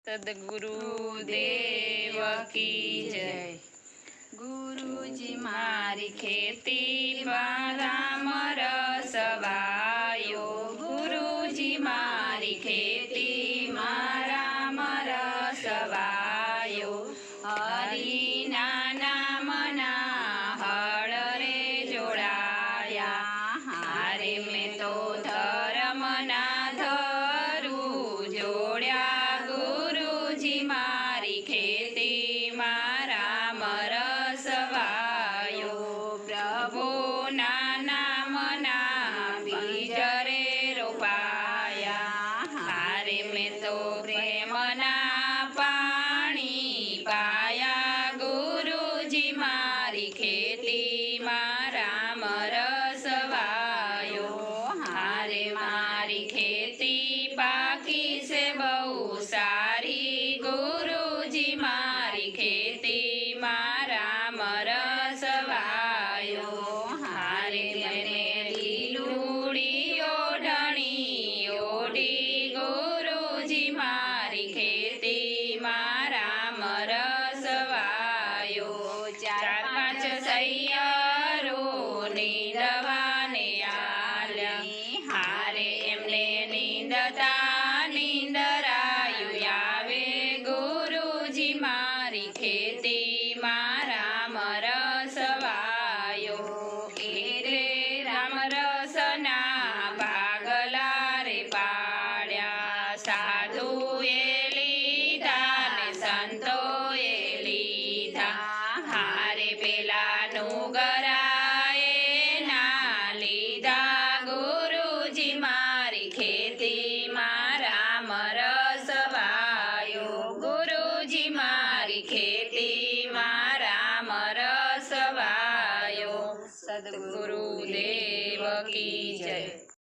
સદગુરુદેવ કી જય। ગુરુજી મારી ખેતીમાં રામ રસ વાયો, ગુરુજી મારી ખેતીમાં રામ રસ વાયો। હરિના નામના હળ રે જોડાયા, હારે મેં તો ધર્મના ધરું જોડ્યા। ગુરુજી મારી ખેતીમાં રામ રસ વાયો, પ્રભુના નામના બીજ રે રોપાયા। હારે મેં તો પ્રેમના પાણી પાયા, ગુરુજી મારી ખેતીમાં રામ રસ વાયો। હારે મારી ખેતી પાકી છે બહુ સારી, ગુરુજી મારી ખેતીમાં રામ રસ વાયો। હારે મને લીલુડી ઓઢણી ઓઢી, ગુરુજી મારી ખેતીમાં રામ રસ વાયો। ચાર પાંચ સૈયરો નીંદવાને આલ્યા, હારે એમને નીંદતા નીંદરાયું આવે, ગુરુજી મારી ખેતીમાં રામ રસ વાયો। એટલે રામ રસના ભાગલા રે પાડ્યા, સાધુએ લીધા ને સંતોએ લીધા। હારે પેલાનું ગરાએ ના લીધા, ગુરુજી મારી ખેતીમાં રામ રસ વાયો। ગુરુજી મારી ખેતીમાં રામ રસ વાયો। સદગુરુદેવ કી જય।